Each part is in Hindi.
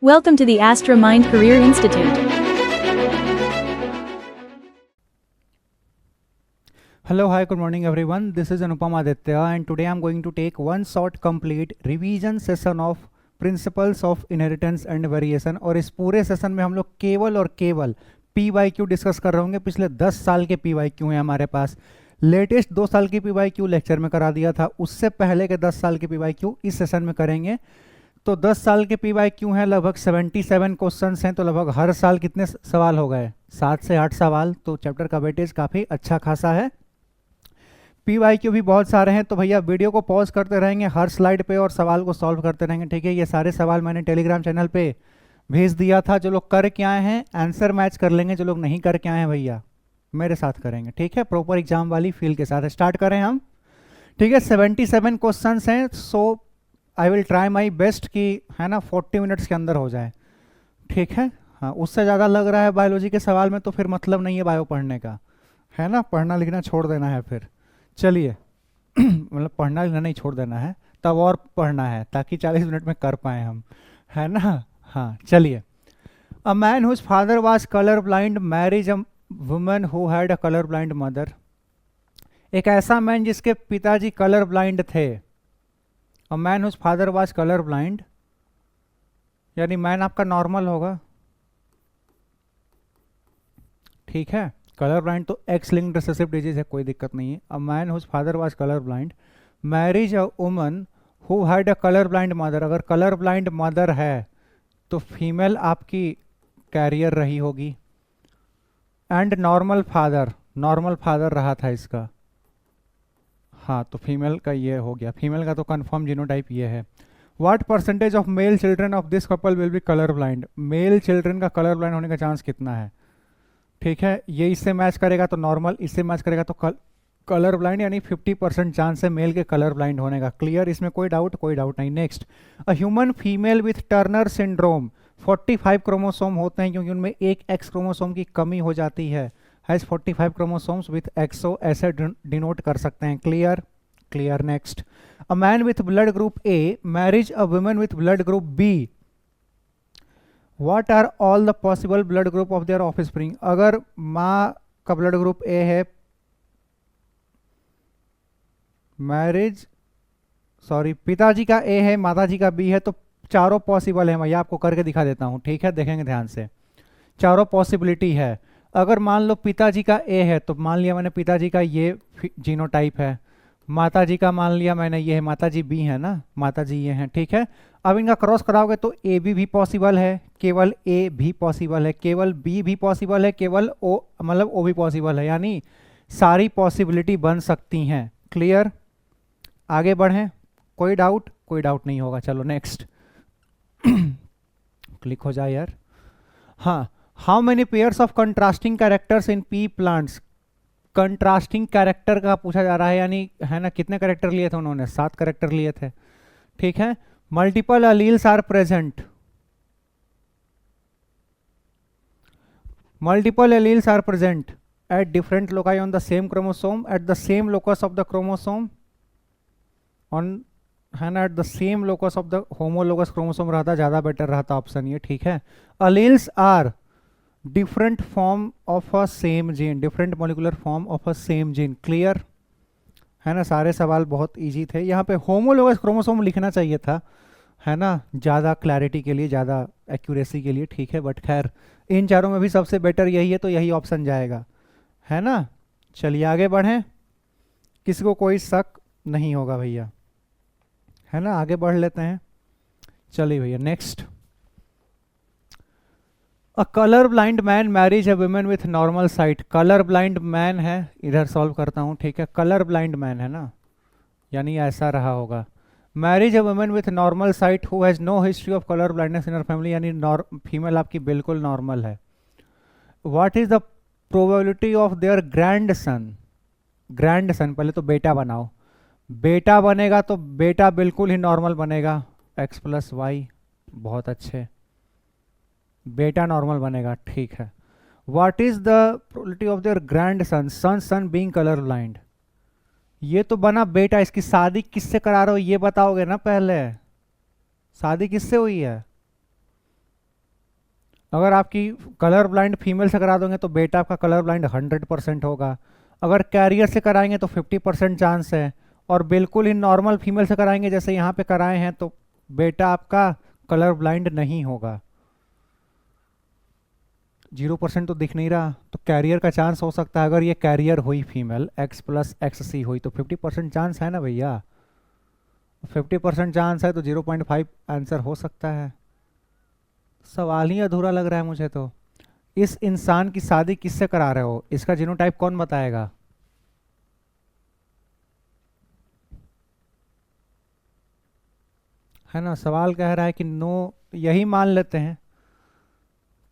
Welcome to the Astra Mind Career Institute. Hello, hi, good morning everyone. This is Anupam Aditya and today I'm going to take one short complete revision session of Principles of Inheritance and Variation। और इस पूरे सेशन में हम लोग केवल और केवल PYQ डिस्कस कर रहे होंगे। पिछले 10 साल के PYQ हैं हमारे पास। लेटेस्ट 2 साल की PYQ लेक्चर में करा दिया था, उससे पहले के 10 साल के PYQ इस सेशन में करेंगे। तो 10 साल के PYQ हैं, लगभग 77 क्वेश्चंस हैं, तो लगभग हर साल कितने सवाल हो गए? 7 से 8 सवाल। तो चैप्टर का वेटेज काफ़ी अच्छा खासा है। PYQ भी बहुत सारे हैं, तो भैया वीडियो को पॉज करते रहेंगे हर स्लाइड पे और सवाल को सॉल्व करते रहेंगे, ठीक है। ये सारे सवाल मैंने टेलीग्राम चैनल पे भेज दिया था। जो लोग कर के आए हैं आंसर मैच कर लेंगे, जो लोग नहीं करके आए हैं भैया मेरे साथ करेंगे, ठीक है। प्रॉपर एग्जाम वाली फील के साथ स्टार्ट करें हम, ठीक है। 77 क्वेश्चन हैं, so I will try my best कि है ना 40 मिनट्स के अंदर हो जाए, ठीक है। हाँ, उससे ज़्यादा लग रहा है बायोलॉजी के सवाल में तो फिर मतलब नहीं है बायो पढ़ने का, है ना। पढ़ना लिखना छोड़ देना है फिर। चलिए मतलब पढ़ना लिखना नहीं छोड़ देना है, तब और पढ़ना है ताकि 40 मिनट में कर पाए हम, है ना। हाँ चलिए। A man whose father was colour blind marries a woman who had a colour blind mother. एक ऐसा मैन जिसके पिताजी कलर ब्लाइंड थे। A man whose father was colour blind, यानी मैन आपका नॉर्मल होगा, ठीक है। कलर ब्लाइंड तो एक्स लिंक्ड रिसेसिव डिजीज है, कोई दिक्कत नहीं है। A man whose father was colour blind marries a woman who had a colour blind mother. अगर कलर ब्लाइंड मदर है तो फीमेल आपकी कैरियर रही होगी। एंड नॉर्मल फादर रहा था इसका, हाँ, तो फीमेल का ये हो गया। फीमेल का तो कंफर्म जीनोटाइप ये है। What percentage of male children of this couple will be colour blind. Male children का कलर ब्लाइंड होने का चांस कितना है, ठीक है। ये इससे मैच करेगा तो नॉर्मल, इससे मैच करेगा तो कलर ब्लाइंड, यानी 50% चांस है मेल के कलर ब्लाइंड होने का। क्लियर, इसमें कोई डाउट नहीं। Next, a human female with Turner syndrome, 45 chromosome होते हैं क्योंकि उनमें एक एक्स क्रोमोसोम की कमी हो जाती है। हैज 45 क्रोमोसोम्स विथ एक्सो, ऐसे डिनोट कर सकते हैं। Clear. Next, a man with blood group A marries a woman with blood group B. What are all the possible blood group of their offspring. अगर माँ का ब्लड ग्रुप ए है, पिताजी का ए है, माताजी का बी है, तो चारों पॉसिबल है। मैं ये आपको करके दिखा देता हूँ, ठीक है, देखेंगे ध्यान से। चारों पॉसिबिलिटी है। अगर मान लो पिताजी का ए है तो मान लिया मैंने पिताजी का ये जीनोटाइप है। माताजी का मान लिया मैंने ये है, माताजी बी है ना, माताजी ये हैं, ठीक है। अब इनका क्रॉस कराओगे तो ए बी भी पॉसिबल है, केवल ए भी पॉसिबल है, केवल बी भी पॉसिबल है, केवल ओ मतलब ओ भी पॉसिबल है, यानी सारी पॉसिबिलिटी बन सकती हैं। क्लियर, आगे बढ़ें। कोई डाउट नहीं होगा। चलो नेक्स्ट क्लिक हो जाए यार। हाँ, how many pairs of contrasting characters in P plants. Contrasting character का पूछा जा रहा है, यानी है ना कितने कैरेक्टर लिए थे उन्होंने? 7 कैरेक्टर लिए थे, ठीक है। Multiple alleles are present, at different loci on the same chromosome, at the same locus of the chromosome on, है ना, at the same locus of the homologous chromosome रहता, ज़्यादा बेटर रहता ऑप्शन ये, ठीक है। Alleles are different form of a same gene, different molecular form of a same gene. Clear है ना, सारे सवाल बहुत इजी थे। यहाँ पे होमोलोगस क्रोमोसोम लिखना चाहिए था, है ना, ज़्यादा क्लैरिटी के लिए, ज़्यादा एक्यूरेसी के लिए, ठीक है। बट खैर इन चारों में भी सबसे बेटर यही है, तो यही ऑप्शन जाएगा, है ना। चलिए आगे बढ़ें, किसी को कोई शक नहीं होगा भैया, है ना। आगे बढ़ लेते हैं, चलिए भैया next. A colour blind man marries a woman with normal site. Colour blind man है, इधर सॉल्व करता हूँ, ठीक है। कलर ब्लाइंड मैन है ना, यानी ऐसा रहा होगा। Marries a woman with normal sight who has no history of colour blindness in her family, यानी फीमेल आपकी बिल्कुल नॉर्मल है। What is the probability of their grandson, पहले तो बेटा बनाओ। बेटा बनेगा तो बेटा बिल्कुल ही नॉर्मल बनेगा, x+y, बहुत अच्छे, बेटा नॉर्मल बनेगा, ठीक है। What is the probability of their grand son being colour blind. ये तो बना बेटा, इसकी शादी किससे करा रहे हो ये बताओगे ना, पहले शादी किससे हुई है? अगर आपकी कलर ब्लाइंड फीमेल से करा दोगे तो बेटा आपका कलर ब्लाइंड 100% होगा। अगर कैरियर से कराएंगे तो 50% चांस है, और बिल्कुल ही नॉर्मल फीमेल से कराएंगे जैसे यहाँ पे कराए हैं तो बेटा आपका कलर ब्लाइंड नहीं होगा। 0% तो दिख नहीं रहा, तो कैरियर का चांस हो सकता है। अगर ये कैरियर हुई फीमेल X+XC हुई तो 50% चांस है ना भैया, 50% चांस है तो 0.5 आंसर हो सकता है। सवाल ही अधूरा लग रहा है मुझे तो। इस इंसान की शादी किससे करा रहे हो, इसका जीनोटाइप कौन बताएगा? है ना, सवाल कह रहा है कि नो, यही मान लेते हैं।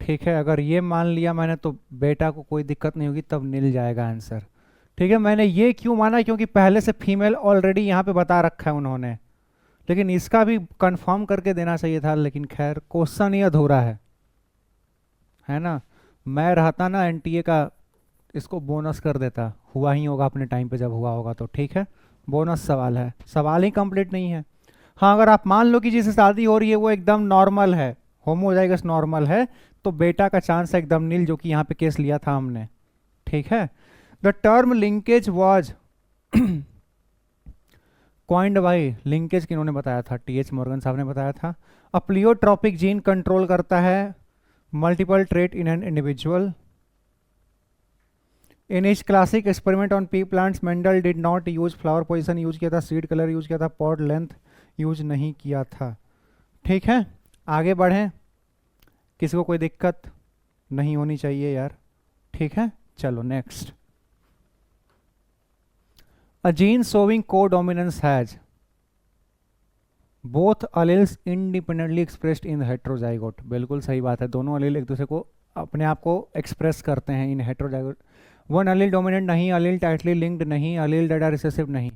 ठीक है, अगर ये मान लिया मैंने तो बेटा को कोई दिक्कत नहीं होगी, तब नील जाएगा आंसर। ठीक है, मैंने ये क्यों माना, क्योंकि पहले से फीमेल ऑलरेडी यहाँ पे बता रखा है उन्होंने, लेकिन इसका भी कंफर्म करके देना चाहिए था। लेकिन खैर, क्वेश्चन ही अधूरा है ना। मैं रहता ना एनटीए का, इसको बोनस कर देता, हुआ ही होगा अपने टाइम पे जब हुआ होगा तो। ठीक है, बोनस सवाल है, सवाल ही कंप्लीट नहीं है। हाँ, अगर आप मान लो कि जिससे शादी हो रही है वो एकदम नॉर्मल है, होमोजाइगस नॉर्मल है, तो बेटा का चांस है एकदम नील, जो कि यहाँ पे केस लिया था हमने। ठीक है, the term linkage was coined by, linkage किन्होंने बताया था? टीएच मॉर्गन साहब ने बताया था। अ प्लियोट्रॉपिक जीन कंट्रोल करता है multiple trait in an individual. In is classic experiment on P plants Mendel did not use flower position use किया था, सीड कलर यूज किया था, पॉड लेंथ यूज नहीं किया था। ठीक है, आगे बढ़ें, किसी को कोई दिक्कत नहीं होनी चाहिए यार। ठीक है, चलो next. A gene showing codominance has both alleles independently expressed in heterozygote. बिल्कुल सही बात है, दोनों अलील एक दूसरे को अपने आप को एक्सप्रेस करते हैं इन हेट्रोजाइगोट। वन अलील डोमिनेंट नहीं, अलील टाइटली लिंक्ड नहीं, अलील डेटा रिसेसिव नहीं।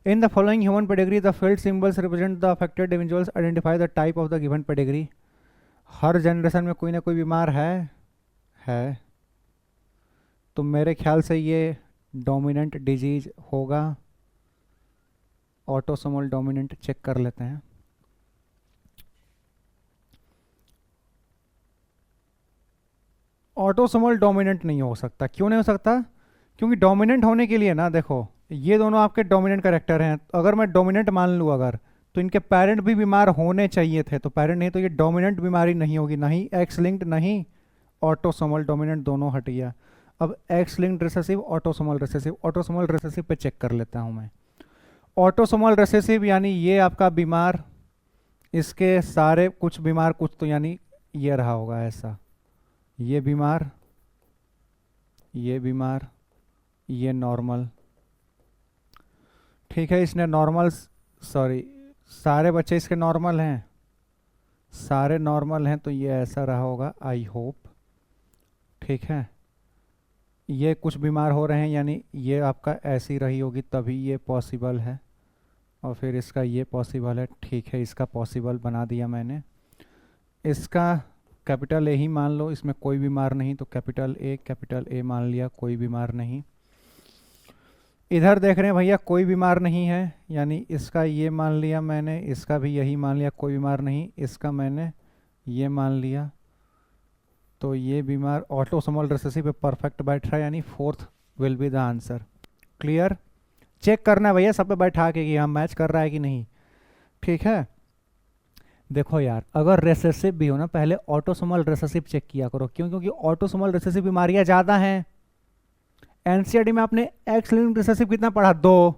In the following human pedigree the field symbols represent the affected individuals, identify the type of the given pedigree. Her generation में कोई ना कोई बीमार है तो मेरे ख्याल से ये डोमिनेंट डिजीज होगा। ऑटोसोमल डोमिनेंट चेक कर लेते हैं। ऑटोसोमल डोमिनेंट नहीं हो सकता। क्यों नहीं हो सकता? क्योंकि डोमिनेंट होने के लिए ना, देखो ये दोनों आपके डोमिनेंट कैरेक्टर हैं, अगर मैं डोमिनेंट मान लूँ अगर, तो इनके पेरेंट भी बीमार होने चाहिए थे, तो पेरेंट नहीं तो ये डोमिनेंट बीमारी नहीं होगी, नहीं एक्स लिंक्ड नहीं ऑटोसोमल डोमिनेंट, दोनों हट गया। अब x linked recessive, autosomal recessive, autosomal recessive पे चेक कर लेता हूँ मैं। ऑटोसोमल रिसेसिव यानी ये आपका बीमार, इसके सारे कुछ बीमार कुछ तो, यानी ये रहा होगा ऐसा, ये बीमार, ये बीमार, ये नॉर्मल। ठीक है, इसने नॉर्मल, सॉरी सारे बच्चे इसके नॉर्मल हैं, सारे नॉर्मल हैं, तो ये ऐसा रहा होगा आई होप। ठीक है, ये कुछ बीमार हो रहे हैं यानी ये आपका ऐसी रही होगी तभी ये पॉसिबल है, और फिर इसका ये पॉसिबल है। ठीक है, इसका पॉसिबल बना दिया मैंने। इसका कैपिटल ए ही मान लो, इसमें कोई बीमार नहीं, तो कैपिटल ए मान लिया, कोई बीमार नहीं। इधर देख रहे हैं भैया कोई बीमार नहीं है, यानी इसका ये मान लिया मैंने, इसका भी यही मान लिया, कोई बीमार नहीं, इसका मैंने ये मान लिया, तो ये बीमार ऑटोसोमल रिसेसिव पे परफेक्ट बैठ रहा है, यानी fourth will be the answer. Clear? Check करना है भैया सब पे बैठा के कि हम मैच कर रहा है कि नहीं। ठीक है, देखो यार, अगर रिसेसिव भी हो ना, पहले ऑटोसोमल रिसेसिव चेक किया करो। क्यों? क्योंकि ऑटोसोमल रिसेसिव बीमारियां ज़्यादा हैं। एनसीईआरटी में आपने एक्स लिंक्ड रिसेसिव कितना पढ़ा? 2।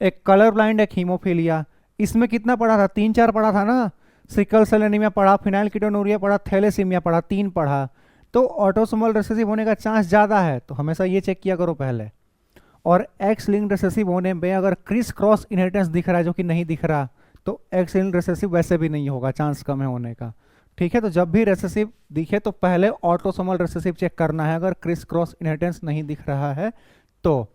एक कलर ब्लाइंड, एक हीमोफीलिया। इसमें कितना पढ़ा था? 3-4 पढ़ा था ना। सिकल सेल एनीमिया पढ़ा, फिनाइलकीटोनुरिया पढ़ा, थैलेसीमिया पढ़ा, 3 पढ़ा। तो ऑटोसोमल रिसेसिव होने का चांस ज़्यादा है, तो हमेशा ये चेक किया करो पहले। और एक्स लिंक्ड रिसेसिव होने में अगर क्रिस क्रॉस इनहेरिटेंस दिख रहा है, जो कि नहीं दिख रहा, तो एक्स लिंक्ड रिसेसिव वैसे भी नहीं होगा, चांस कम है होने का। ठीक है, तो जब भी रिसेसिव दिखे तो पहले ऑटोसोमल रिसेसिव चेक करना है, अगर क्रिस क्रॉस इनहेरिटेंस नहीं दिख रहा है तो।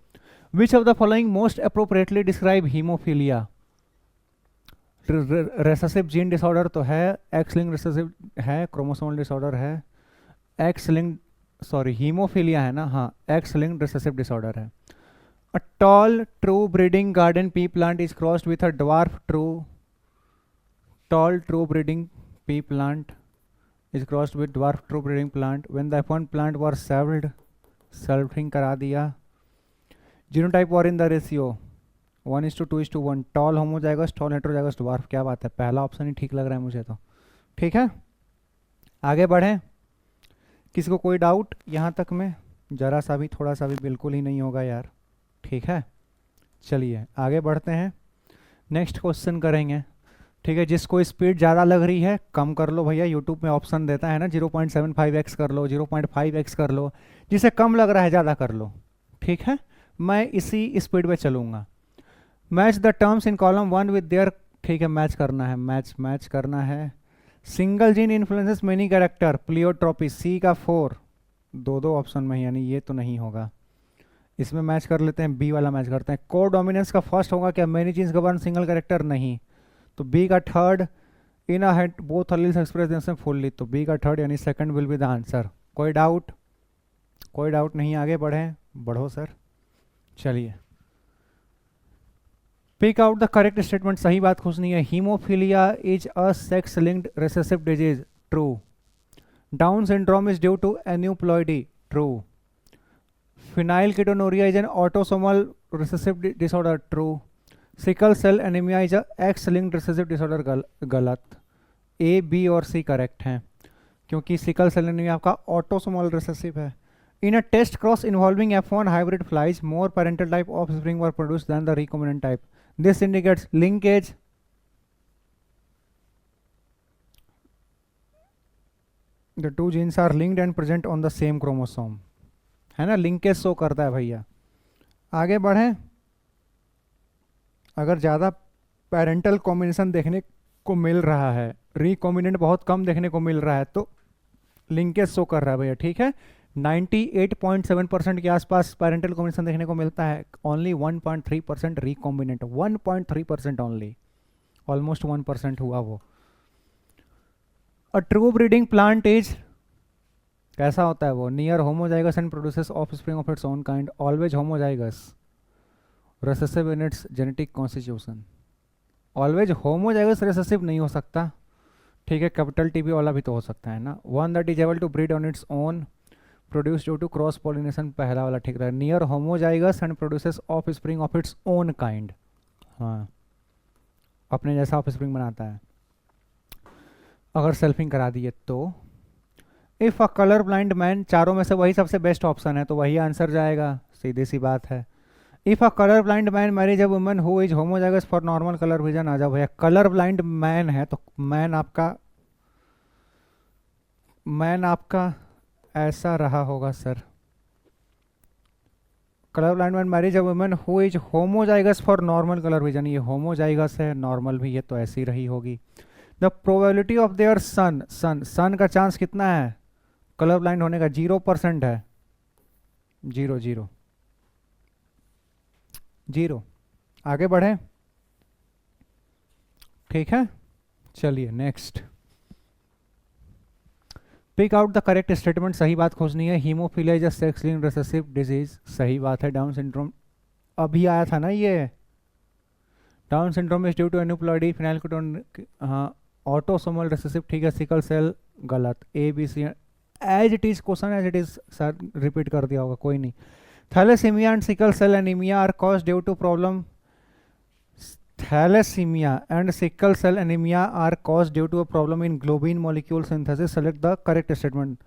Which of the following most appropriately describe haemophilia? Recessive gene disorder तो है, एक्स लिंक्ड रिसेसिव है, क्रोमोसोमल डिसऑर्डर है, एक्स लिंक्ड, सॉरी हीमोफीलिया है ना, हाँ एक्स लिंक्ड रिसेसिव डिसऑर्डर है। A tall true breeding garden pea plant is crossed with a dwarf true, tall true breeding pea plant is crossed with dwarf true breeding plant. When the F1 plant were selfed, selfing करा दिया। Genotype were in the ratio 1:2:1। Tall homozygous, tall heterozygous, dwarf. क्या बात है, पहला ऑप्शन ही ठीक लग रहा है मुझे तो। ठीक है, आगे बढ़ें। किसी को कोई डाउट यहाँ तक में? जरा सा भी, थोड़ा सा भी, बिल्कुल ही नहीं होगा यार। ठीक है, चलिए आगे बढ़ते हैं, नेक्स्ट क्वेश्चन करेंगे। ठीक है, जिसको स्पीड ज़्यादा लग रही है कम कर लो भैया, यूट्यूब में ऑप्शन देता है ना, 0.75x कर लो, 0.5x कर लो। जिसे कम लग रहा है ज़्यादा कर लो। ठीक है, मैं इसी स्पीड पे चलूँगा। Match the terms in column 1 with their. ठीक है, मैच करना है, मैच करना है। Single gene influences many character, pleiotropy. C का 4, दो ऑप्शन में, यानी ये तो नहीं होगा। इसमें मैच कर लेते हैं, बी वाला मैच करते हैं। को डोमिनेंस का फर्स्ट होगा क्या? Many genes govern single character, नहीं। तो बी का third. In a head both alleles express themselves fully, तो बी का थर्ड यानी second will be the answer. कोई डाउट? कोई डाउट नहीं, आगे बढ़ें। बढ़ो सर। चलिए, pick out the correct statement. सही बात खोजनी है। Haemophilia is a sex linked recessive disease, true. Down syndrome is due to aneuploidy, true. Phenylketonuria is an autosomal recessive disorder, true. Sickle cell anemia is a X-linked recessive disorder, गलत। A, B और C करेक्ट हैं, क्योंकि सिकल सेल एनीमिया आपका ऑटोसोमल रिसेसिव है। In a test cross involving F1 hybrid flies, more parental type offspring were produced than the recombinant type. This indicates linkage. The two genes are linked and present on the same chromosome. है ना, लिंकेज शो करता है भैया। आगे बढ़ें। अगर ज़्यादा पेरेंटल कॉम्बिनेशन देखने को मिल रहा है, रिकॉम्बिनेंट बहुत कम देखने को मिल रहा है, तो लिंकेज शो कर रहा है भैया। ठीक है, 98.7% के आसपास पेरेंटल कॉम्बिनेशन देखने को मिलता है, ओनली 1.3% रिकॉम्बिनेंट, 1.3% ओनली, ऑलमोस्ट 1% हुआ वो। A true breeding plant is, कैसा होता है वो? Near homozygous and produces offspring of its own kind, always homozygous, recessive in its genetic constitution. Always homozygous recessive नहीं हो सकता। ठीक है, कैपिटल टीबी वाला भी तो हो सकता है ना। One that is able to breed on its own, produce due to cross pollination, पहला वाला ठीक रहा। Near homozygous and produces offspring of its own kind, हाँ, अपने जैसा ऑफस्प्रिंग बनाता है। अगर सेल्फिंग करा दिए तो। If a colour blind man, चारों में से वही सबसे बेस्ट ऑप्शन है, तो वही आंसर जाएगा, सीधी सी बात है। If a colour blind man marries a woman who is homozygous for normal colour vision, आ जाओ भैया। कलर ब्लाइंड मैन है तो मैन आपका ऐसा रहा होगा sir. Colour blind man marries a woman who is homozygous for normal colour vision, ये होमोजाइगस है, नॉर्मल भी, ये तो ऐसी रही होगी। द प्रोबेबिलिटी ऑफ देयर सन का चांस कितना है कलर ब्लाइंड होने का? 0% है, 0 आगे बढ़े। ठीक है, चलिए next. Pick out the correct statement. सही बात खोजनी है। Haemophilia is a sex linked recessive disease, सही बात है। डाउन सिंड्रोम अभी आया था ना ये, Down syndrome is due to aneuploidy, phenylketone, हाँ, ऑटोसोमल रिसेसिव, ठीक है। सिकल सेल गलत। A B C as it is, question as it is, sir repeat कर दिया होगा, कोई नहीं। Thalassaemia and sickle cell anaemia are cause due to problem, thalassaemia and sickle cell anaemia are cause due to a problem in globin molecule synthesis, select the correct statement.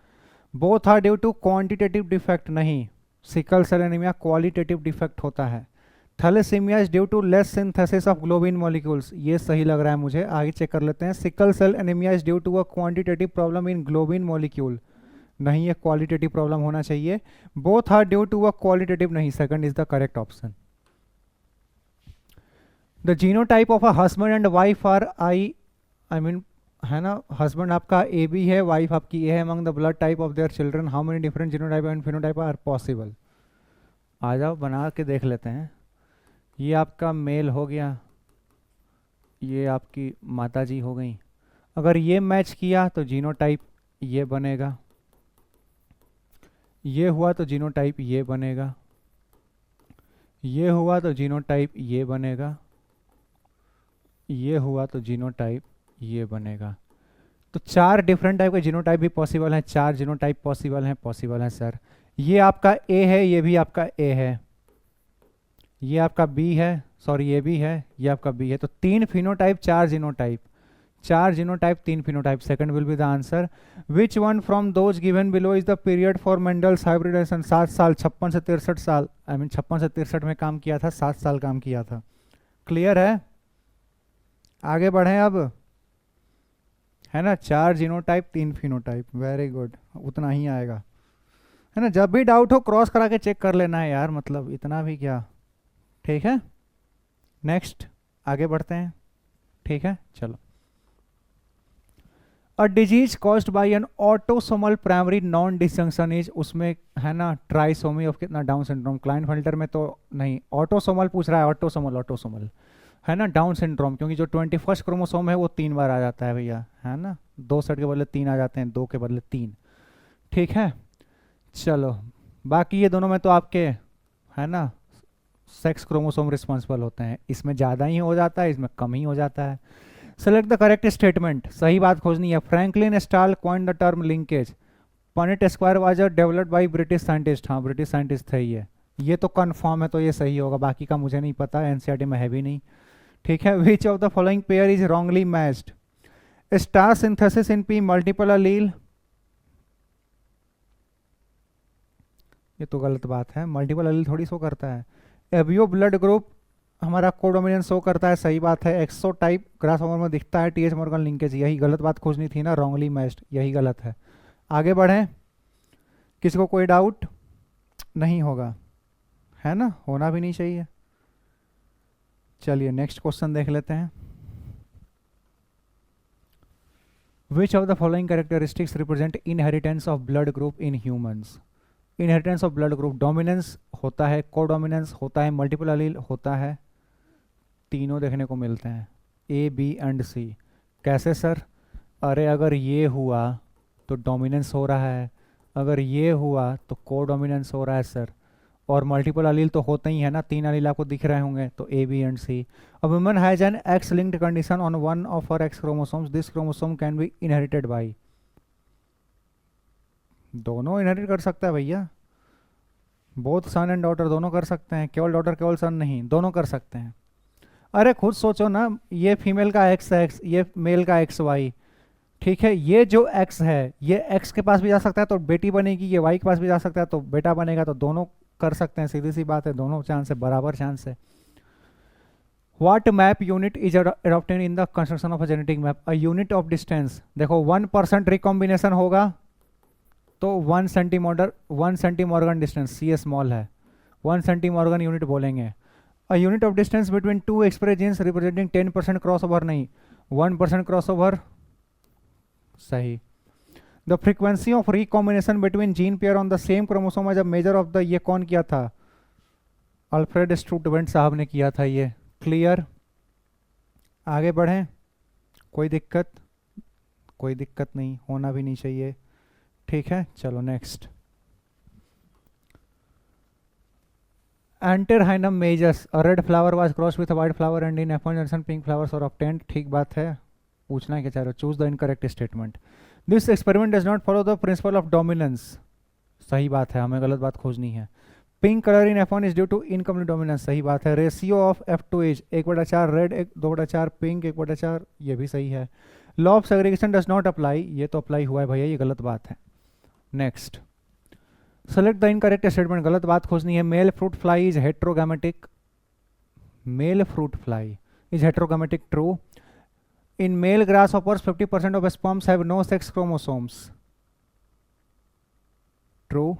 Both are due to quantitative defect, नहीं, sickle cell anaemia qualitative defect होता है। Thalassaemia is due to less synthesis of globin molecules, ये सही लग रहा है मुझे, आगे चेक कर लेते हैं। Sickle cell anaemia is due to a quantitative problem in globin molecule, नहीं, ये क्वालिटेटिव प्रॉब्लम होना चाहिए। Both are due to a qualitative, नहीं, second is the correct option. The genotype of a husband and wife are I mean, है ना, हस्बैंड आपका ए बी है, वाइफ आपकी ए है। Among the blood type of their children how many different genotype and phenotype are possible? आ जाओ, बना के देख लेते हैं। ये आपका मेल हो गया, ये आपकी माता जी हो गई। अगर ये मैच किया तो जीनोटाइप ये बनेगा, ये हुआ तो जीनोटाइप ये बनेगा, ये हुआ तो जीनोटाइप ये बनेगा, ये हुआ तो जीनोटाइप ये बनेगा। तो 4 डिफरेंट टाइप के जीनोटाइप भी पॉसिबल हैं, 4 जीनोटाइप पॉसिबल हैं सर। ये आपका ए है, ये भी आपका ए है, ये आपका बी है, सॉरी ये भी है, ये आपका बी है। तो 3 phenotype 4 genotype, 4 genotype 3 phenotype. Second will be the answer. Which one from those given below is the period for Mendel's hybridisation? 7 साल, 56 से 63 साल, आई मीन 56 से 63 में काम किया था, 7 साल काम किया था। क्लियर है? आगे बढ़ें अब, है ना। 4 जीनोटाइप 3 फिनोटाइप, वेरी गुड, उतना ही आएगा, है ना। जब भी डाउट हो क्रॉस करा के चेक कर लेना है यार, मतलब इतना भी क्या, ठीक है। नेक्स्ट आगे बढ़ते हैं, ठीक है, चलो। A disease caused by N autosomal primary non disjunction is, उसमें है ना ट्राइसोमी ऑफ कितना, डाउन सिंड्रोम। क्लाइनफेल्टर में तो नहीं, ऑटोसोमल पूछ रहा है, ऑटोसोमल है ना, डाउन सिंड्रोम, क्योंकि जो 21 क्रोमोसोम है वो 3 बार आ जाता है भैया, है ना। 2 सेट के बदले 3 आ जाते हैं, 2 के बदले 3, ठीक है। चलो, बाकी ये दोनों में तो आपके, है ना, सेक्स क्रोमोसोम रिस्पॉन्सिबल होते हैं, इसमें ज़्यादा ही हो जाता है, इसमें कम ही हो जाता है। सेलेक्ट द करेक्ट स्टेटमेंट, सही बात खोजनी है। Franklin stall coined the term linkage, Punnett square was developed by British scientist, हाँ ब्रिटिश साइंटिस्ट थे ये तो कन्फर्म है, तो ये सही होगा, बाकी का मुझे नहीं पता, एनसीईआरटी में है भी नहीं, ठीक है। Which of the following pair is wrongly matched? Starch synthesis in pea multiple allele, ये तो गलत बात है, मल्टीपल अलील थोड़ी शो करता है। एबियो ब्लड ग्रुप हमारा कोडोमिनेंस शो करता है, सही बात है। एक्सो टाइप ग्रास ओवर में दिखता है, टीएच मॉर्गन लिंकेज, यही गलत बात खोजनी थी ना, रॉन्गली मैच्ड, यही गलत है। आगे बढ़ें, किसी को कोई डाउट नहीं होगा, है ना, होना भी नहीं चाहिए। चलिए नेक्स्ट क्वेश्चन देख लेते हैं। Which of the following characteristics represent inheritance of blood group in humans? Inheritance of blood group, dominance होता है, कोडोमिनेंस होता है, मल्टीपल अलील होता है, तीनों देखने को मिलते हैं, ए बी एंड सी। कैसे सर? अरे अगर ये हुआ तो डोमिनेंस हो रहा है, अगर ये हुआ तो कोडोमिनेंस हो रहा है सर, और मल्टीपल अलील तो होते ही है ना, 3 अलील आपको दिख रहे होंगे, तो A B and C. A woman has an X linked condition on one of her X chromosomes, this chromosome can be inherited by, दोनों इनहेरिट कर सकता है भैया, बोथ सन एंड डॉटर दोनों कर सकते हैं, केवल डॉटर केवल सन नहीं, दोनों कर सकते हैं। अरे खुद सोचो ना, ये फीमेल का एक्स एक्स, ये मेल का एक्स वाई, ठीक है। ये जो एक्स है ये एक्स के पास भी जा सकता है तो बेटी बनेगी, ये वाई के पास भी जा सकता है तो बेटा बनेगा, तो दोनों कर सकते हैं, सीधी सी बात है, दोनों चांस है, बराबर चांस है। What map unit is adopted in the construction of a genetic map? A unit of distance, देखो 1% रिकॉम्बिनेशन होगा तो 1 सेंटीमॉर्गन डिस्टेंस, सी स्मॉल है, 1 सेंटीमॉर्गन यूनिट बोलेंगे। A unit of distance between 2 express genes representing 10% cross over, नहीं 1% क्रॉस ओवर, सही। The frequency of recombination between gene pair on the same chromosome as a measure of the, ये कौन किया था? अल्फ्रेड स्टुडवेंट साहब ने किया था ये। क्लियर? आगे बढ़ें, कोई दिक्कत? कोई दिक्कत नहीं, होना भी नहीं चाहिए, ठीक है। चलो next. Antirrhinum majus, a red flower was cross with a white flower and in F1 generation pink flowers are obtained, ठीक बात है। पूछना है क्या चाह रहे हो? Choose the incorrect statement. This experiment does not follow the principle of dominance, सही बात है, हमें गलत बात खोजनी है। Pink colour in F1 is due to incomplete dominance, सही बात है। Ratio of F2 is 1/4 red, 2/4 pink, 1/4, ये भी सही है। Law of segregation does not apply, ये तो अप्लाई हुआ है भैया, ये गलत बात है। Next, select the incorrect statement, गलत बात खोजनी है। Male fruit fly is heterogametic, male fruit fly is heterogametic, true. In male grasshoppers 50% of sperms have no sex chromosomes, true,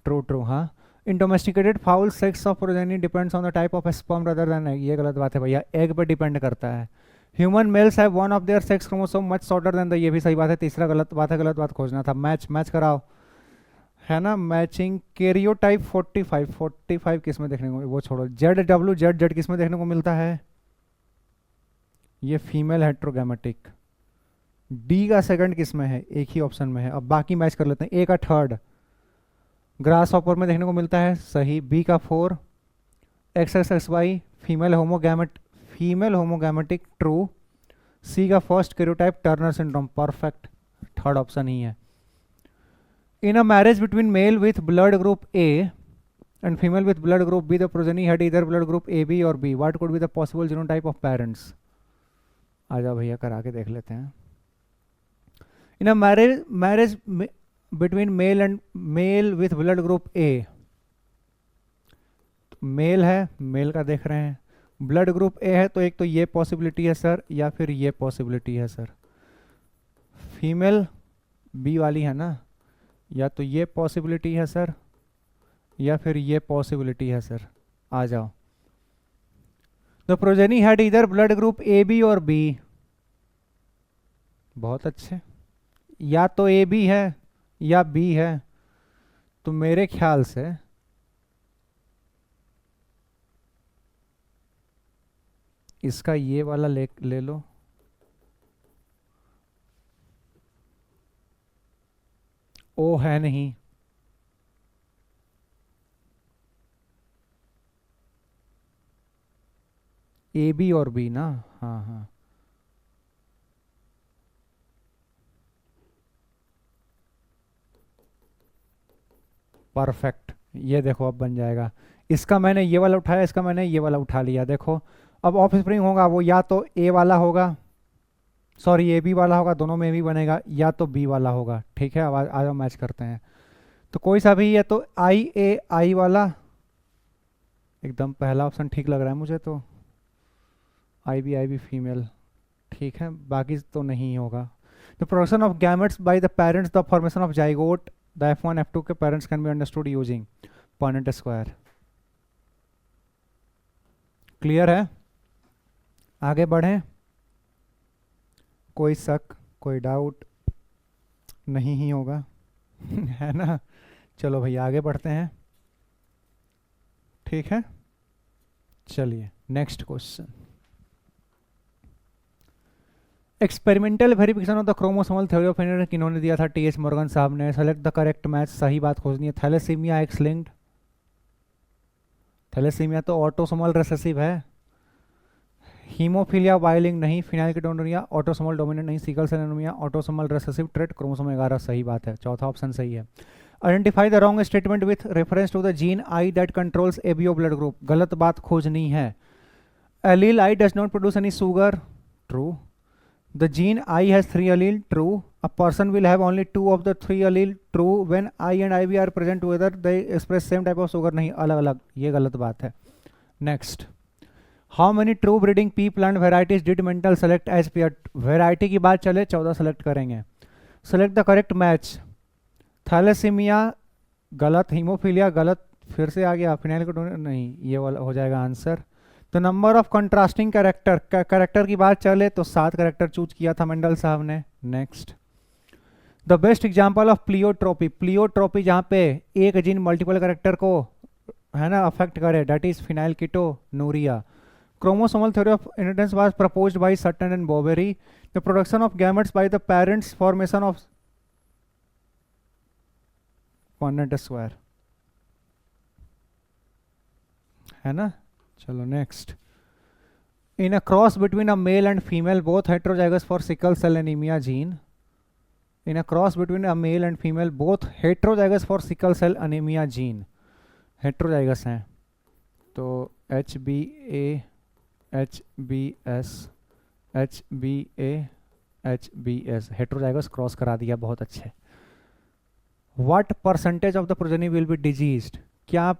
true, हाँ। In domesticated fowls sex of progeny depends on the type of sperm rather than egg, ये गलत बात है भैया, एग पे डिपेंड करता है। Human males have one of their sex chromosome much shorter than the, ये भी सही बात है। तीसरा गलत बात है, गलत बात खोजना था। मैच कराओ, है ना। मैचिंग कैरियोटाइप 45 किस में देखने को, वो छोड़ो। जेड किस में देखने को मिलता है? ये फीमेल हेट्रोगैमेटिक। डी का सेकंड किस में है? एक ही ऑप्शन में है। अब बाकी मैच कर लेते हैं। ए का थर्ड ग्रास हॉपर में देखने को मिलता है, सही। बी का 4, XXXY female homogametic, true. C का first karyotype Turner syndrome, perfect, third option ही है। In a marriage between male with blood group A and female with blood group B the progeny had either blood group A B और B, what could be the possible genotype of parents. आ जाओ भैया करा के देख लेते हैं। In a marriage between male with blood group A, male है, मेल का देख रहे हैं, ब्लड ग्रुप ए है, तो एक तो ये पॉसिबिलिटी है सर, या फिर ये पॉसिबिलिटी है सर। फीमेल बी वाली है ना, या तो ये पॉसिबिलिटी है सर, या फिर ये पॉसिबिलिटी है सर। आ जाओ। द प्रोजेनी हैड इधर ब्लड ग्रुप ए बी और बी, बहुत अच्छे, या तो ए बी है या बी है, तो मेरे ख्याल से इसका ये वाला ले लो, ओ है नहीं, ए बी और बी ना, हाँ हाँ, परफेक्ट, ये देखो अब बन जाएगा। इसका मैंने ये वाला उठाया, इसका मैंने ये वाला उठा लिया, देखो अब ऑफ स्प्रिंग होगा वो या तो ए वाला होगा, सॉरी ए बी वाला होगा, दोनों में भी बनेगा, या तो बी वाला होगा। ठीक है, अब आ जाओ मैच करते हैं। तो कोई सा भी है, तो आई ए आई वाला, एकदम पहला ऑप्शन ठीक लग रहा है मुझे, तो आई बी फीमेल, ठीक है, बाकी तो नहीं होगा। The production of gametes by the parents, the formation of zygote, the F1 F2 के parents can be understood using point square. Clear है, आगे बढ़ें, कोई शक कोई डाउट नहीं ही होगा है ना। चलो भैया आगे बढ़ते हैं, ठीक है, चलिए next question. Experimental verification of the chromosomal theory of inheritance किन्होंने दिया था, टी एच मॉर्गन साहब ने। सेलेक्ट द करेक्ट मैच, सही बात खोजनी है। थैलेसीमिया एक्स लिंक्ड, थैलेसीमिया तो ऑटोसोमल रिसेसिव है। हीमोफीलिया वाइलिंग नहीं, फिनाइलकेटोनुरिया ऑटोसोमल डोमिनेंट नहीं, sickle cell anaemia autosomal recessive trait, chromosome 11 सही बात है, चौथा ऑप्शन सही है। Identify the wrong statement with reference to the gene I that controls ABO blood group, गलत बात खोजनी है। Allele I does not produce any sugar, true. The gene I has 3 allele, true. A person will have only 2 of the 3 allele, true. When I and IB are present together, they express same type of sugar, नहीं अलग अलग, ये गलत बात है। Next, how many true breeding pea plant varieties did Mental select as peer? Variety की बात चले 14 select करेंगे। Select the correct match. Thalassaemia गलत, हीमोफीलिया गलत, फिर से आ गया फिनाइलकेटोनुरिया नहीं, ये वाला हो जाएगा आंसर। तो नंबर ऑफ कंट्रास्टिंग कैरेक्टर की बात चले तो 7 कैरेक्टर चूज किया था मेंडल साहब ने। Next, the best example of pleiotropy, pleiotropy जहाँ पे एक जीन मल्टीपल कैरेक्टर को है ना अफेक्ट करे, that is phenylketonuria. Chromosomal theory of inheritance was proposed by Sutton and Boveri. The production of gametes by the parents, formation of Punnett square, है ना। चलो next, in a cross between a male and female both heterozygous for sickle cell anaemia gene, in a cross between a male and female both heterozygous for sickle cell anaemia gene, heterozygous हैं तो H B A H B S H B A H B S, heterozygous cross करा दिया, बहुत अच्छे। What percentage of the progeny will be diseased, क्या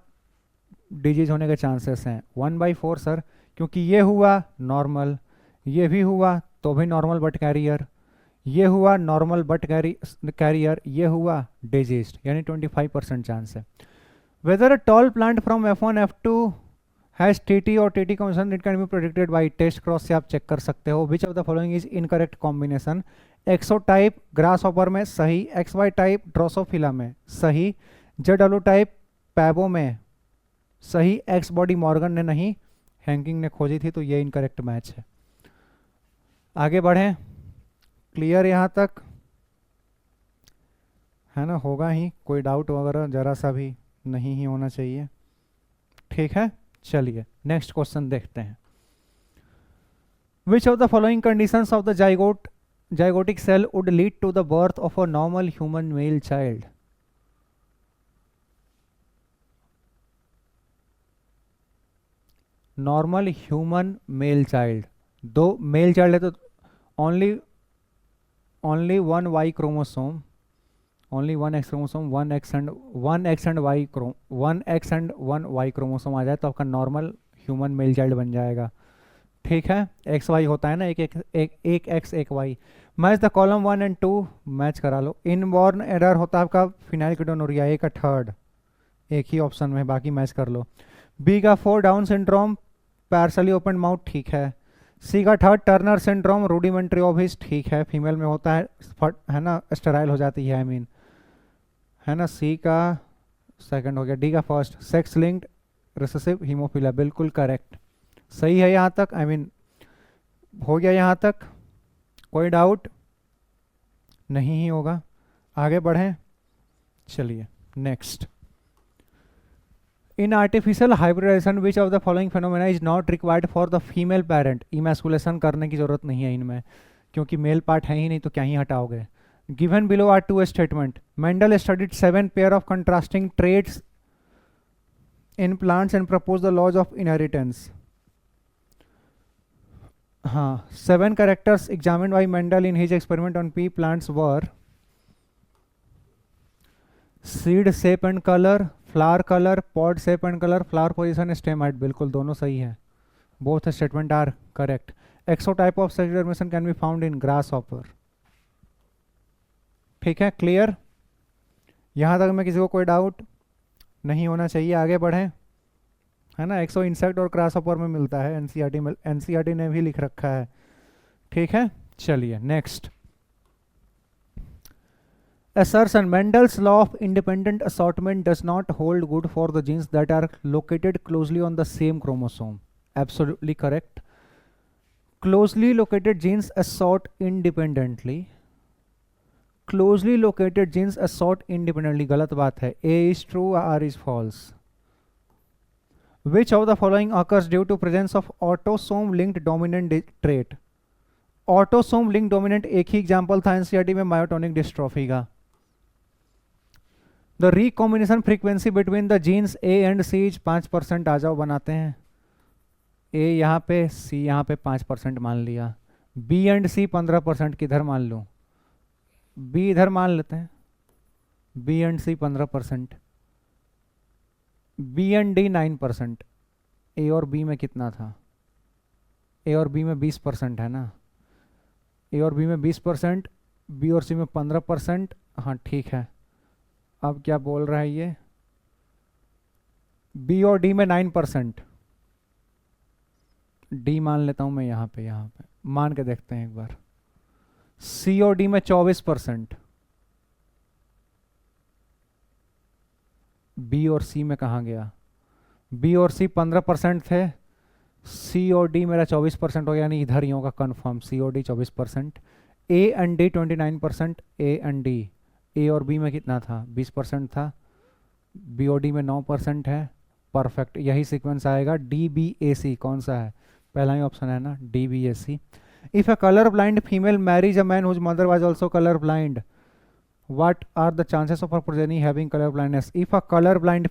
डिजीज होने के चांसेस हैं? 1/4 सर, क्योंकि ये हुआ नॉर्मल, ये भी हुआ तो भी नॉर्मल बट कैरियर, ये हुआ नॉर्मल बट कैरियर, ये हुआ डिजीज्ड, यानी 25% चांस है। Whether a tall plant from F1 F2 has TT और TT combination, it can be predicted by test cross से आप चेक कर सकते हो। Which of the following is incorrect combination? XO type grasshopper में सही, XY टाइप ड्रोसोफिला में सही, ZW टाइप पैबो में सही, एक्स बॉडी मॉर्गन ने नहीं, हैंकिंग ने खोजी थी, तो ये इनकरेक्ट मैच है। आगे बढ़ें, क्लियर यहाँ तक है ना, होगा ही, कोई डाउट वगैरह जरा सा भी नहीं ही होना चाहिए, ठीक है। चलिए नेक्स्ट क्वेश्चन देखते हैं। Which of the following conditions of the zygotic cell would lead to the birth of a normal human male child? Normal human male child, दो मेल चाइल्ड है तो only one Y chromosome, only one X chromosome, one X and one Y chromosome आ जाए तो आपका नॉर्मल ह्यूमन मेल चाइल्ड बन जाएगा। ठीक है, एक्स वाई होता है ना, एक एक्स एक Y. Match the column 1 and 2, match करा लो। इनबॉर्न एरर होता है आपका फिनाइलकीटोनुरिया, ए का थर्ड, एक ही ऑप्शन में, बाकी मैच कर लो। बी का 4 down syndrome, partially open mouth, ठीक है। सी का third Turner syndrome, rudimentary Ovis, ठीक है, फीमेल में होता है ना, स्टेराइल हो जाती है, आई मीन, है ना। सी का सेकंड हो गया। डी का first, sex linked recessive haemophilia, बिल्कुल करेक्ट, सही है यहाँ तक, आई मीन हो गया यहाँ तक, कोई डाउट नहीं ही होगा। आगे बढ़ें, चलिए next. In artificial hybridisation which of the following phenomena is not required for the female parent? Emasculation करने की जरूरत नहीं है इनमें, क्योंकि मेल पार्ट है ही नहीं, तो क्या ही हटाओगे। Given below are two statement. Mendel studied 7 pair of contrasting traits in plants and propose the laws of inheritance. हाँ, 7 characters examined by Mendel in his experiment on pea plants were seed shape and color, flower color, pod shape and color, flower position, stem height, बिल्कुल दोनों सही है। Both statement are correct. Exotype of sex germination can be found in grasshopper. ठीक है, क्लियर? यहाँ तक में किसी को कोई डाउट नहीं होना चाहिए। आगे बढ़ें, है ना। एक्सो इंसेक्ट और ग्रासहॉपर में मिलता है, एनसीईआरटी ने भी लिख रखा है। ठीक है, चलिए next. Assertion Mendel's law of independent assortment does not hold good for the genes that are located closely on the same chromosome. Absolutely correct. Closely located genes assort independently. Closely located genes assort independently, गलत बात है। A is true, R is false. Which of the following occurs due to presence of autosome linked dominant trait? Autosome link dominant एक ही एग्जांपल था एनसीईआरटी में, मायोटोनिक डिस्ट्रोफी का। The recombination frequency between the genes A and C 5%, आ जाओ बनाते हैं। ए यहाँ पे, सी यहाँ पे 5% मान लिया। बी एंड सी 15%, किधर मान लूँ? बी इधर मान लेते हैं। B and C 15%, B and D 9%। A और बी में कितना था? ए और बी में 20% है ना। ए और बी में 20%, बी और सी में 15%। हाँ ठीक है, अब क्या बोल रहा है ये? बी और डी में 9%, डी मान लेता हूं मैं यहाँ पे मान के देखते हैं एक बार। सी और डी में 24%, बी और सी में कहाँ गया? बी और सी 15% थे, सी और डी मेरा 24% हो गया, यानी इधर ही होगा कन्फर्म, सी और D 24%। A and D 29%, A and D. A और बी में कितना था? 20% था, बी और डी में 9% है, परफेक्ट, यही सीक्वेंस आएगा। डी बी ए सी कौन सा है? पहला ही ऑप्शन है ना, D B A C. If a colour blind female marries a man whose mother was also colour blind, what are the chances of her progeny having color blindness? if a color blind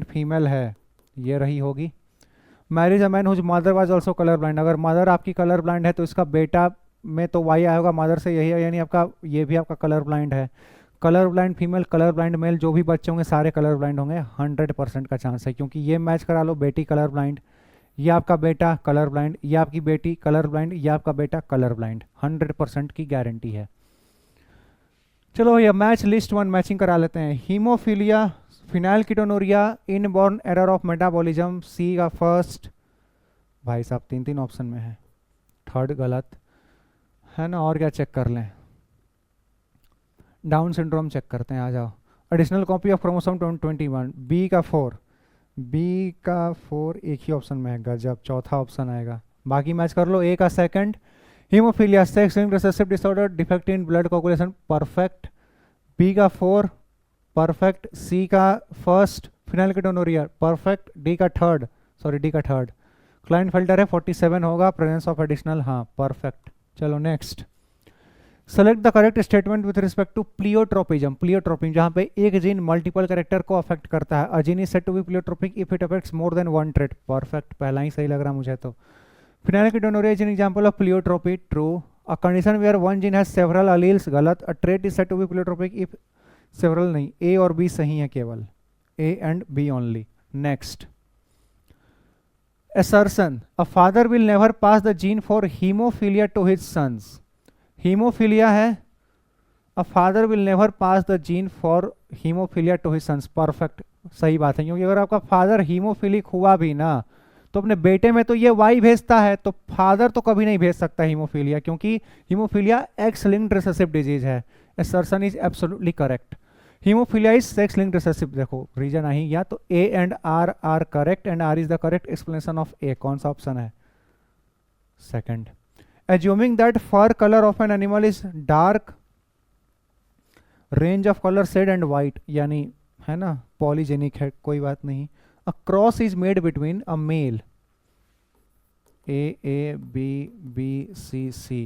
female है, ये रही होगी। marriage a man whose mother was also color blind, अगर मदर आपकी कलर ब्लाइंड है तो इसका बेटा में तो वाई आएगा मदर से, यही है, यानी आपका ये भी आपका कलर ब्लाइंड है। Colour blind female, colour blind mail, जो भी बच्चे होंगे सारे कलर ब्लाइंड होंगे। 100% का चांस है, क्योंकि ये मैच करा लो, बेटी कलर ब्लाइंड, ये आपका बेटा कलर ब्लाइंड, ये आपकी बेटी कलर ब्लाइंड, ये आपका बेटा कलर ब्लाइंड, 100% की गारंटी है। चलो ये मैच लिस्ट 1 मैचिंग करा लेते हैं। Haemophilia, phenylketonuria, inborn error of metabolism, C का फर्स्ट, भाई साहब 3 ऑप्शन में है, थर्ड गलत है ना। और क्या चेक कर लें? डाउन सिंड्रोम चेक करते हैं, आ जाओ। Additional copy of chromosome 21, B का 4 एक ही ऑप्शन में है, गजब, चौथा ऑप्शन आएगा। बाकी मैच कर लो। ए का second, haemophilia, sex linked recessive disorder, defect in blood coagulation, perfect. B का 4 परफेक्ट, सी का फर्स्ट, फिनाइलकीटोनुरिया परफेक्ट, डी का थर्ड, क्लाइंट फिल्टर है 47 होगा, प्रेजेंस ऑफ एडिशनल, हाँ परफेक्ट। चलो next, select the correct statement with respect to pleiotropism. Pleiotropism जहाँ पे एक जीन मल्टीपल कैरेक्टर को अफेक्ट करता है, a gene is said to be pleiotropic if it affects more then one trait, perfect, पहला ही सही लग रहा मुझे तो। Phenylketonuria is an example of pleiotropy, true. A condition where one gene has several alleles, गलत. A trait is said to be pleiotropic if several नहीं, A और B सही है केवल, A and B only. Next, assertion, a father will never pass the gene for hemophilia to his sons. Hemophilia है, a father will never pass the gene for hemophilia to his sons, perfect, सही बात है, क्योंकि अगर आपका फादर हीमोफिलिक हुआ भी ना तो अपने बेटे में तो ये वाई भेजता है, तो फादर तो कभी नहीं भेज सकता हीमोफीलिया, क्योंकि haemophilia X linked recessive disease है। Assertion is absolutely correct. Haemophilia is sex linked recessive, देखो रीजन आ ही गया, तो A and R are correct and R is the correct explanation of A. कौन सा ऑप्शन है? Second. Assuming that fur colour of an animal is dark, range of colour shade and white, यानी है ना पॉलीजेनिक है, कोई बात नहीं। A cross is made between a male A B B C C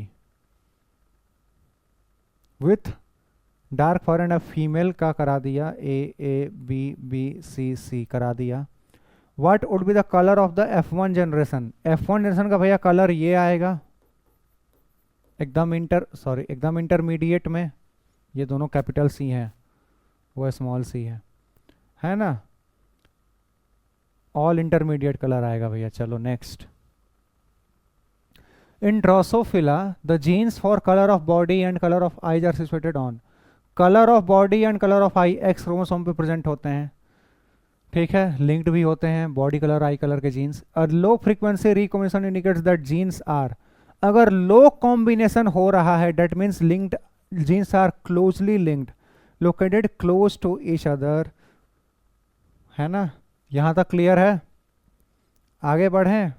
with dark fur and a female का करा दिया, A B B C C करा दिया। What would be the color of the F1 generation? F1 generation का भैया कलर ये आएगा, एकदम इंटरमीडिएट में, ये दोनों कैपिटल सी हैं, वो स्मॉल सी है ना, ऑल इंटरमीडिएट कलर आएगा भैया। चलो next, in Drosophila the genes for colour of body and colour of eyes are situated on, colour of body and colour of eye X chromosome पे प्रेजेंट होते हैं, ठीक है, लिंक्ड भी होते हैं बॉडी कलर आई कलर के जीन्स। और low frequency recombination indicates that genes are, अगर लो कॉम्बिनेशन हो रहा है that means linked, genes are closely linked, located close to each other, है ना। यहाँ तक क्लियर है? आगे बढ़ें,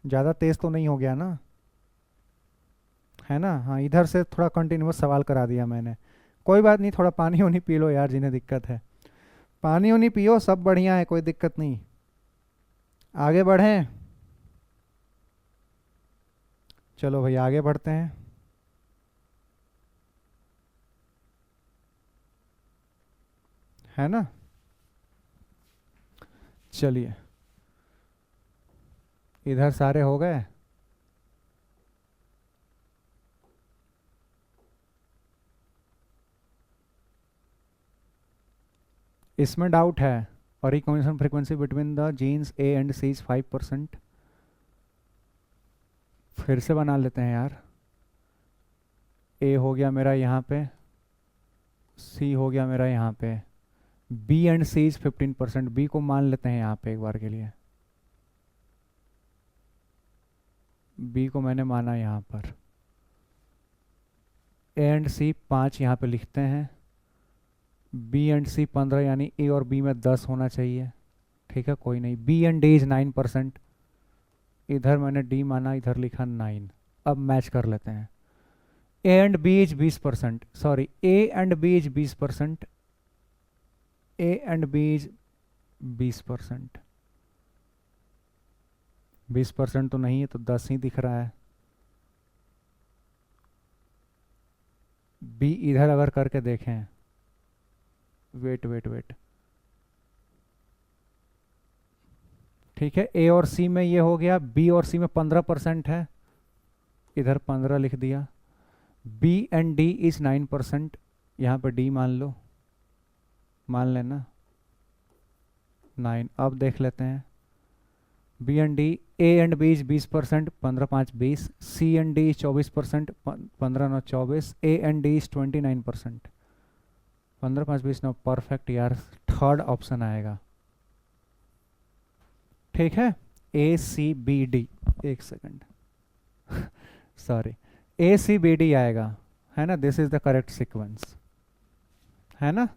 ज़्यादा तेज तो नहीं हो गया ना, है ना। हाँ, इधर से थोड़ा कंटिन्यूस सवाल करा दिया मैंने, कोई बात नहीं, थोड़ा पानी वानी पी लो यार जिन्हें दिक्कत है, पानी वानी पियो, सब बढ़िया है, कोई दिक्कत नहीं। आगे बढ़ें, चलो भाई आगे बढ़ते हैं। है ना, चलिए इधर सारे हो गए। इसमें डाउट है, और recombination frequency between the genes A and C is 5%। फिर से बना लेते हैं यार, ए हो गया मेरा यहाँ पे, सी हो गया मेरा यहाँ पे, B and C is 15%, B को मान लेते हैं यहाँ पे एक बार के लिए, बी को मैंने माना यहाँ पर, ए एंड सी 5 यहाँ पे लिखते हैं, बी एंड सी 15, यानी ए और बी में 10 होना चाहिए, ठीक है कोई नहीं। बी एंड डी इज 9%, इधर मैंने डी माना, इधर लिखा 9। अब मैच कर लेते हैं, A and B is 20%, sorry A and B is 20%, A and B is 20%, 20% तो नहीं है, तो 10 ही दिख रहा है। बी इधर अगर करके देखें, वेट, ठीक है, ए और सी में ये हो गया, बी और सी में 15% है, इधर 15 लिख दिया। बी एंड डी इज 9%, यहाँ पर डी मान लो, मान लेना 9। अब देख लेते हैं, B and D, A and B is 20%, 15 5 20, C and D is 24%, 15 9 24, A and D is 29%, 15 5 20 9, perfect यार, थर्ड ऑप्शन आएगा, ठीक है, ए सी बी डी, एक second sorry, A C B D आएगा, है ना, this is the correct sequence, है ना।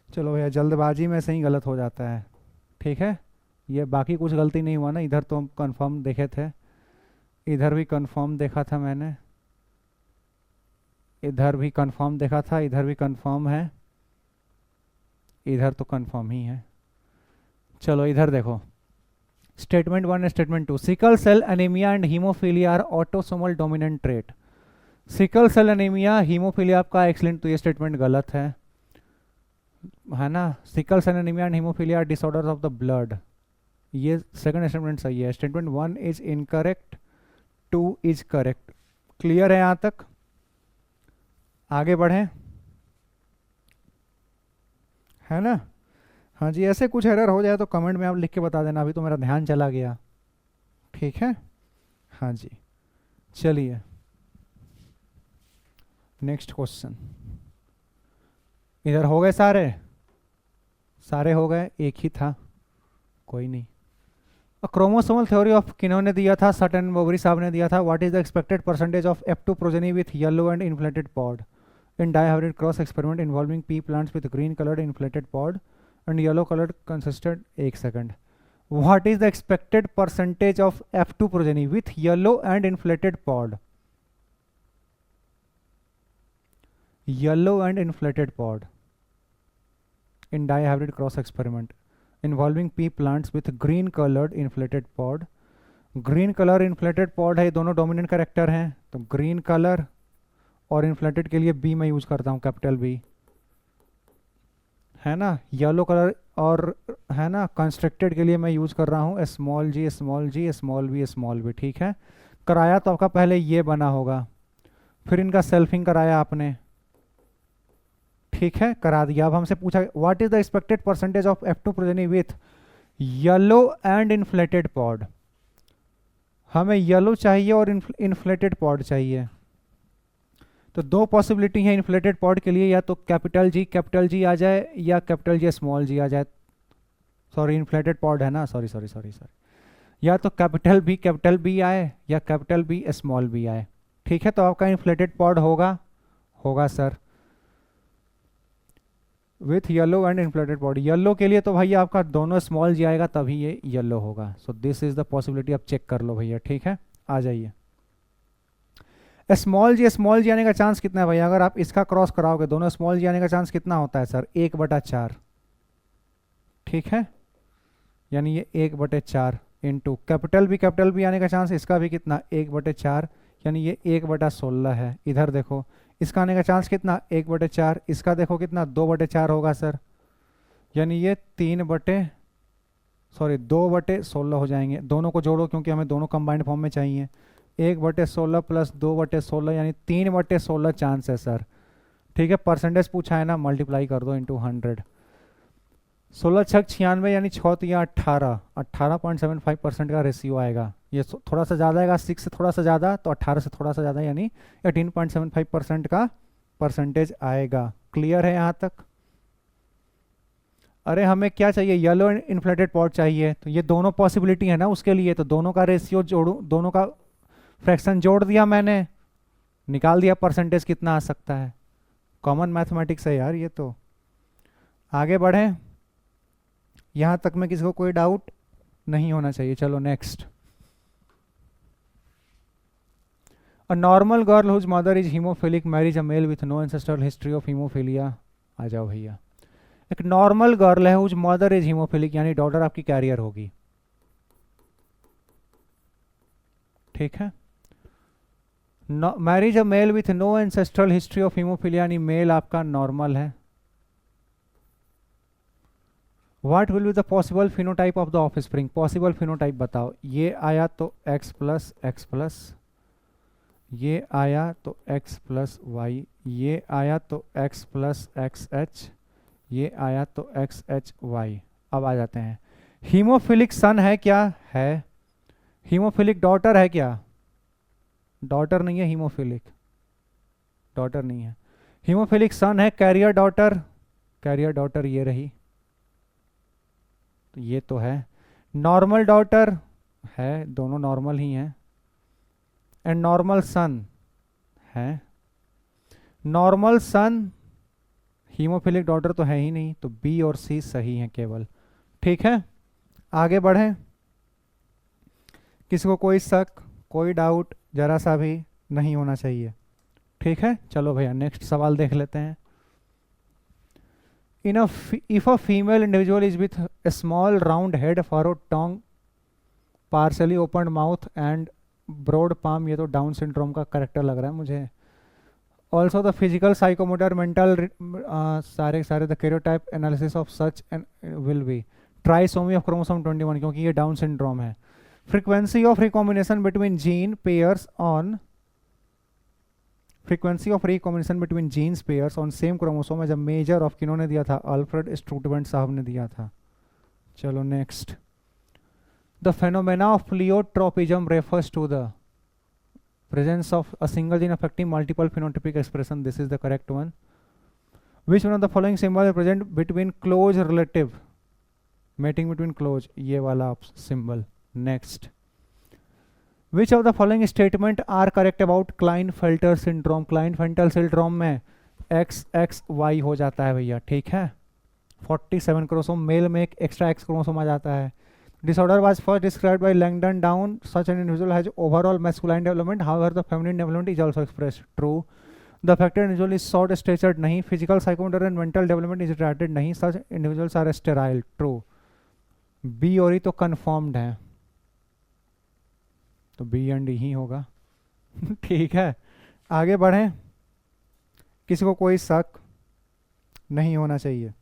चलो भैया जल्दबाजी में से ही गलत हो जाता है, ठीक है, ये बाकी कुछ गलती नहीं हुआ ना, इधर तो हम कंफर्म देखे थे, इधर भी कंफर्म देखा था मैंने, इधर भी कंफर्म देखा था, इधर भी कंफर्म है, इधर तो कंफर्म ही है। चलो इधर देखो, statement 1 statement 2, sickle cell anaemia and haemophilia are autosomal dominant trait. Sickle cell anaemia haemophilia आपका एक्सीलेंट, तो ये स्टेटमेंट गलत है ना। Sickle cell anaemia and haemophilia are disorders of the blood, ये सेकंड स्टेटमेंट सही है। Statement 1 is incorrect, 2 is correct. Clear है यहां तक? आगे बढ़ें, है ना। हाँ जी, ऐसे कुछ एरर हो जाए तो कमेंट में आप लिख के बता देना, अभी तो मेरा ध्यान चला गया। ठीक है, हाँ जी, चलिए नेक्स्ट क्वेश्चन। इधर हो गए सारे, सारे हो गए, एक ही था, कोई नहीं। क्रोमोसोमल थ्योरी ऑफ किन्होंने दिया था? सट एंड बोबरी साहब ने दिया था। What is the expected percentage of F2 progeny with yellow and inflated pod in dihybrid cross experiment involving pea plants with green coloured inflated pod and yellow coloured consistent. एक second, what is the expected percentage of F2 progeny with yellow and inflated pod? Yellow and inflated pod in dihybrid cross experiment involving pea plants with green colored inflated pod। green color inflated pod है, ये दोनों डोमिनेंट कैरेक्टर हैं, तो ग्रीन कलर और इन्फ्लेटेड के लिए बी मैं यूज करता हूँ, कैपिटल बी, है ना। येलो कलर और है ना कंस्ट्रक्टेड के लिए मैं यूज कर रहा हूँ स्मॉल जी स्मॉल जी स्मॉल बी स्मॉल बी। ठीक है, कराया तो आपका पहले ये बना होगा, फिर इनका सेल्फिंग कराया आपने, ठीक है, करा दिया। अब हमसे पूछा what is the expected percentage of F2 progeny with yellow and inflated pod. हमें येलो चाहिए और इन्फ्लेटेड पॉड चाहिए, तो दो पॉसिबिलिटी है इन्फ्लेटेड पॉड के लिए, या तो कैपिटल जी आ जाए या कैपिटल जी स्मॉल जी आ जाए। सॉरी, इन्फ्लेटेड पॉड है ना, सॉरी सॉरी सॉरी सॉरी, या तो कैपिटल बी आए या कैपिटल बी स्मॉल बी आए। ठीक है, तो आपका इन्फ्लेटेड पॉड होगा sir with yellow and inflated pod. Yellow के लिए तो भैया आपका दोनों स्मॉल जी आएगा तभी ये येलो होगा, so this is the possibility. आप चेक कर लो भैया, ठीक है, आ जाइए। स्मॉल जी आने का चांस कितना है भैया? अगर आप इसका क्रॉस कराओगे, दोनों स्मॉल जी आने का चांस कितना होता है सर? 1/4। ठीक है, यानी ये 1/4 इंटू कैपिटल बी आने का चांस इसका भी कितना? 1/4, यानी ये 1/16 है। इधर देखो, इसका आने का चांस कितना? 1/4, इसका देखो कितना? 2/4 होगा सर, यानी ये 2/16 हो जाएंगे। दोनों को जोड़ो क्योंकि हमें दोनों कंबाइंड फॉर्म में चाहिए। 1/16 प्लस 2/16 यानी 3/16 चांस है सर। ठीक है, परसेंटेज पूछा है ना, मल्टीप्लाई कर दो इंटू 100। 16 छक 96 यानी 18.75% का रेशियो आएगा। ये थोड़ा सा ज़्यादा आएगा, 6 से थोड़ा सा ज़्यादा, तो 18 से थोड़ा सा ज़्यादा यानी 18.75% का परसेंटेज आएगा। क्लियर है यहाँ तक? अरे हमें क्या चाहिए? येलो इन्फ्लेटेड पॉड चाहिए, तो ये दोनों पॉसिबिलिटी है ना उसके लिए, तो दोनों का रेशियो जोड़ू, दोनों का फ्रैक्शन जोड़ दिया मैंने, निकाल दिया परसेंटेज कितना आ सकता है। कॉमन मैथमेटिक्स है यार ये तो। आगे बढ़ें, यहाँ तक में किसी को कोई डाउट नहीं होना चाहिए। चलो next. A normal girl whose mother is hemophilic marries a male with no ancestral history of hemophilia। आ जाओ भैया। एक नॉर्मल गर्ल है whose mother is hemophilic, यानी डॉटर आपकी कैरियर होगी। ठीक है, marries a male with no ancestral history of haemophilia, यानी मेल आपका नॉर्मल है। What will be the possible phenotype of the offspring? Possible phenotype बताओ। ये आया तो x+x+, ये आया तो x+y, ये आया तो x+xh, ये आया तो xhy। अब आ जाते हैं, हीमोफिलिक सन है क्या? है। हीमोफिलिक डॉटर है क्या? डॉटर नहीं है हीमोफिलिक, डॉटर नहीं है। हीमोफिलिक सन है, कैरियर डॉटर ये रही, तो ये तो है। नॉर्मल डॉटर है, दोनों नॉर्मल ही हैं। एंड नॉर्मल सन है। नॉर्मल सन हीमोफिलिक डॉटर तो है ही नहीं, तो बी और सी सही है केवल। ठीक है, आगे बढ़ें। किसी को कोई शक, कोई डाउट जरा सा भी नहीं होना चाहिए। ठीक है, चलो भैया नेक्स्ट सवाल देख लेते हैं। If a female individual is with a small round head, forward tongue partially open mouth and broad palm, ये तो डाउन सिंड्रोम का करेक्टर लग रहा है मुझे। Also the physical psychomotor mental सारे the karyotype analysis of such and will be trisomy of chromosome 21, क्योंकि ये डाउन सिंड्रोम है। Frequency of recombination between gene pairs on frequency of recombination between genes pairs on same chromosome as a measure of, किन्होंने दिया था? अल्फ्रेड स्टूडवेंट साहब ने दिया था। चलो next, the phenomena of pleiotropism refers to the presence of a single gene affecting multiple phenotypic expression. This is the correct one. Which one of the following symbol is present between close relative mating between close, ये वाला symbol. Next, which of the following statement are correct about Klinefelter syndrome? Klinefelter syndrome में XXY हो जाता है भैया, ठीक है। 47 क्रोमोसोम, मेल में एक एक्स्ट्रा एक्स क्रोमोसोम आ जाता है। Disorder was first described by Langdon Down. Such an individual has overall masculine development. However, the feminine development is also expressed. True. The affected individual is short statured. नहीं. Physical, psychomotor and mental development is retarded. नहीं. Such individuals are sterile. True. B और E तो confirmed है, तो B and D ही होगा। ठीक है, आगे बढ़ें। किसी को कोई शक नहीं होना चाहिए,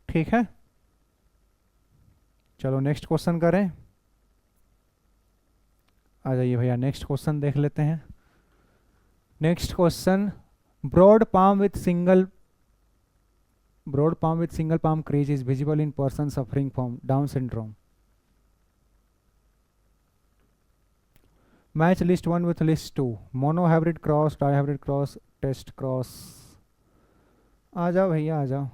ठीक है। चलो नेक्स्ट क्वेश्चन करें, आ जाइए भैया, नेक्स्ट क्वेश्चन देख लेते हैं। Next question, broad palm with single palm crease is visible in person suffering from Down syndrome. Match list 1 with list 2, monohybrid cross, dihybrid cross, test cross. आ जाओ भैया आ जाओ।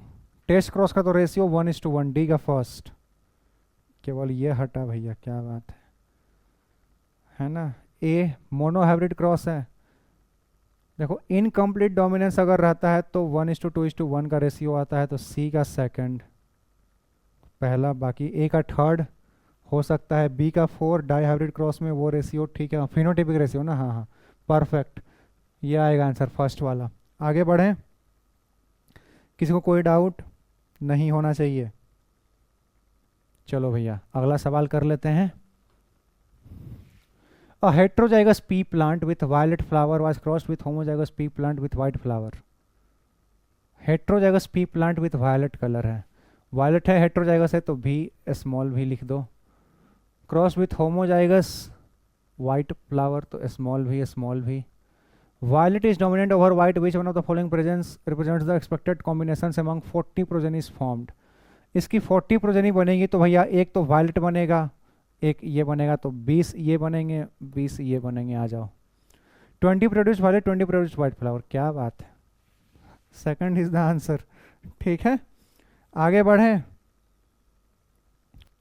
टेस्ट क्रॉस का तो रेशियो 1:1, डी का फर्स्ट, केवल ये हटा भैया, क्या बात है ना। ए मोनो हाइब्रिड क्रॉस है, देखो इनकम्प्लीट डोमिनेंस अगर रहता है तो 1:2:1 का रेशियो आता है, तो सी का सेकंड पहला, बाकी ए का थर्ड हो सकता है, बी का 4, डाई हाइब्रिड क्रॉस में वो रेशियो, ठीक है, फिनोटिपिक रेशियो ना, हाँ हाँ परफेक्ट, ये आएगा आंसर फर्स्ट वाला। आगे बढ़ें, किसी को कोई डाउट नहीं होना चाहिए। चलो भैया अगला सवाल कर लेते हैं। A heterozygous pea plant with violet flower was crossed with homozygous pea plant with white flower. Heterozygous pea plant with violet color है, violet है, heterozygous है, तो भी स्मॉल भी लिख दो। Cross with homozygous white flower, तो स्मॉल भी। Violet is dominant over white. Which one of the following presents represents the expected combinations among 40 progenies formed? इसकी 40 प्रोजेनी बनेगी तो भैया एक तो वायलेट बनेगा, एक ये बनेगा, तो 20 ये बनेंगे, 20 ये बनेंगे। आ जाओ, 20 produce violet, 20 produce white flower, क्या बात है, सेकंड इज द आंसर, ठीक है। आगे बढ़े,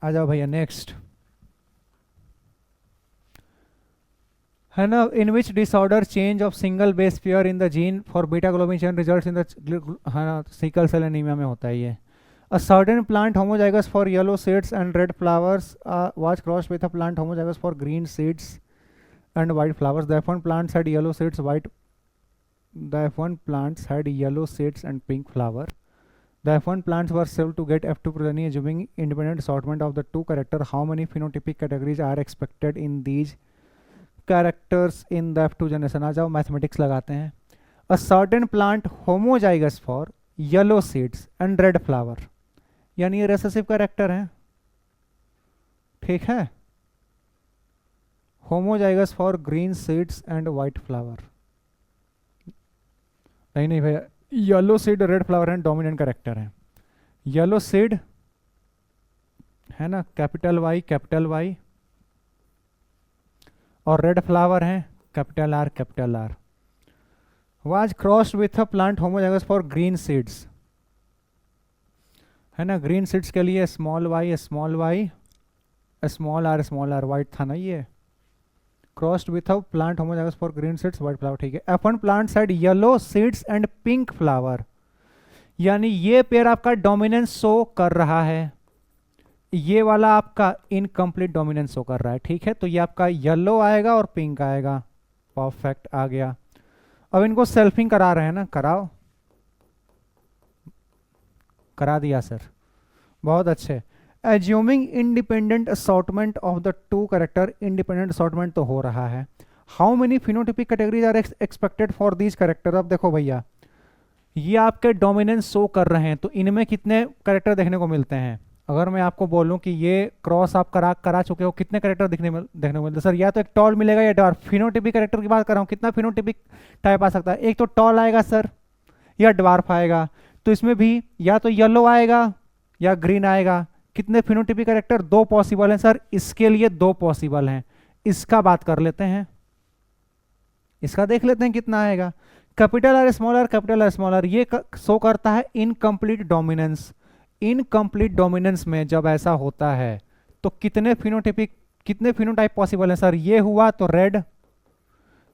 आ जाओ भैया नेक्स्ट है ना। In which disorder change of single base pair in the gene for beta globin chain results in the, है ना, सिकल सेल एनीमिया में होता है ये। A certain plant homozygous for yellow seeds and red flowers was crossed with a plant homozygous for green seeds and white flowers. The F1 plants had yellow seeds, the F1 plants had yellow seeds and pink flower. The F1 plants were saved to get F2 progeny, assuming independent assortment of the two characters. How many phenotypic categories are expected in these characters in the F2 generation? आ जाओ मैथमेटिक्स लगाते हैं। A certain plant homozygous for yellow seeds and red flower, यानी ये रेसेसिव कैरेक्टर है, ठीक है। Homozygous for green seeds and white flower, नहीं भैया, yellow seed red flower and dominant character है। येलो सीड है ना, कैपिटल वाई, और रेड फ्लावर है capital R. Was crossed with a plant homozygous for green seeds, है ना। ग्रीन सीड्स के लिए small Y small R white था ना ये। Crossed with a plant homozygous for green seeds white flower, ठीक है। F1 plants had yellow seeds and pink flower, यानी ये पेयर आपका डोमिनेंस शो कर रहा है, ये वाला आपका इनकम्प्लीट डोमिनेंस शो कर रहा है, ठीक है। तो ये आपका येलो आएगा और पिंक आएगा, परफेक्ट आ गया। अब इनको सेल्फिंग करा रहे हैं ना, कराओ, करा दिया सर, बहुत अच्छे। Assuming independent assortment of the two character, independent assortment तो हो रहा है। How many phenotypic categories are expected for these character. अब देखो भैया, ये आपके डोमिनेंस शो कर रहे हैं, तो इनमें कितने कैरेक्टर देखने को मिलते हैं। अगर मैं आपको बोलूं कि ये क्रॉस आप करा चुके हो, कितने कैरेक्टर देखने को मिलते हैं सर। या तो एक टॉल मिलेगा या डवार्फ। फिनोटिपिक कैरेक्टर की बात कर रहा हूँ, कितना फिनोटिपिक टाइप आ सकता है। एक तो टॉल आएगा सर या डवार्फ आएगा, तो इसमें भी या तो येलो आएगा या ग्रीन आएगा। कितने फिनोटिपिक कैरेक्टर, दो पॉसिबल हैं सर। इसके लिए दो पॉसिबल हैं। इसका बात कर लेते हैं, इसका देख लेते हैं कितना आएगा। Capital R smaller, capital R smaller, ये शो करता है इनकम्प्लीट डोमिनेंस। इनकम्प्लीट डोमिनेंस में जब ऐसा होता है तो कितने फिनोटाइप पॉसिबल है सर। ये हुआ तो रेड,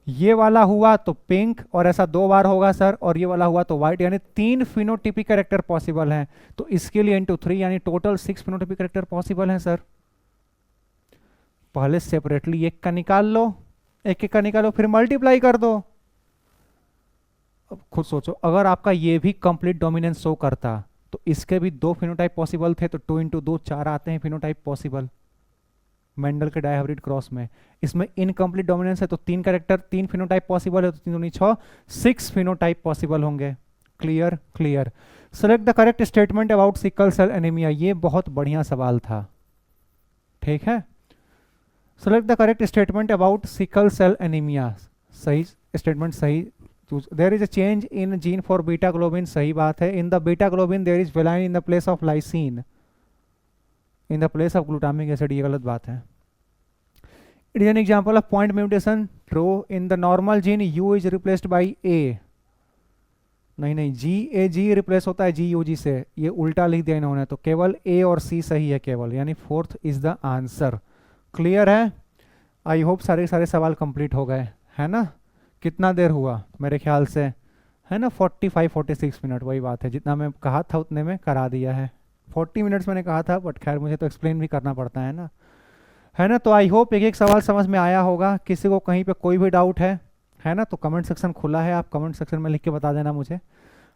ये वाला हुआ तो पिंक, और ऐसा दो बार होगा सर, और ये वाला हुआ तो व्हाइट, यानी 3 फिनोटिपिक कैरेक्टर पॉसिबल हैं। तो इसके लिए इंटू 3 यानी टोटल 6 फिनोटिपिक कैरेक्टर पॉसिबल हैं सर। पहले सेपरेटली एक का निकाल लो, एक का निकालो, फिर मल्टीप्लाई कर दो। अब खुद सोचो, अगर आपका ये भी कंप्लीट डोमिनेंस शो करता तो इसके भी 2 फिनोटाइप पॉसिबल थे, तो 2 इंटू 2 4 आते हैं फिनोटाइप पॉसिबल मेंडल के डायहाइब्रिड क्रॉस में। इसमें इनकम्प्लीट डोमिनेंस है तो 3 कैरेक्टर 3 फिनोटाइप पॉसिबल है, तो 3 दूनी 6, 6 फिनोटाइप पॉसिबल होंगे। Clear clear. Select the correct statement about sickle cell anaemia. ये बहुत बढ़िया सवाल था, ठीक है। Select the correct statement about sickle cell anaemia. सही स्टेटमेंट, सही। There is a change in gene for beta globin, सही बात है। In the beta globin there is valine in the place of lysine, in the place of glutamic acid, ये गलत बात है। It is an example of point mutation, true. In the normal gene U is replaced by A, नहीं जी रिप्लेस होता है जी से, ये उल्टा लिख दिया इन्होंने, तो केवल ए और सी सही है केवल, यानी 4th is the answer. Clear है। आई होप सारे सवाल कंप्लीट हो गए, है ना। कितना देर हुआ मेरे ख्याल से, है ना, 45-46 मिनट, वही बात है, जितना मैं कहा था उतने में करा दिया है। 40 मिनट्स मैंने कहा था, बट खैर मुझे तो एक्सप्लेन भी करना पड़ता है ना, है ना। तो आई होप एक एक सवाल समझ में आया होगा। किसी को कहीं पे कोई भी डाउट है ना, तो कमेंट सेक्शन खुला है, आप कमेंट सेक्शन में लिख के बता देना मुझे।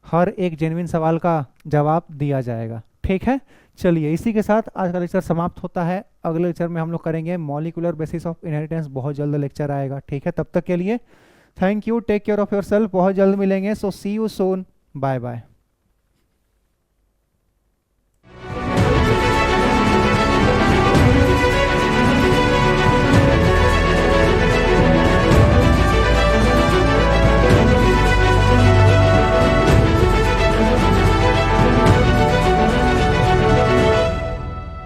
हर एक जेन्युइन सवाल का जवाब दिया जाएगा, ठीक है। चलिए, इसी के साथ आज का लेक्चर समाप्त होता है। अगले लेक्चर में हम लोग करेंगे मॉलिक्यूलर बेसिस ऑफ इनहेरिटेंस, बहुत जल्द लेक्चर आएगा, ठीक है। तब तक के लिए thank you, take care of yourself, बहुत जल्द मिलेंगे। So see you soon, bye bye.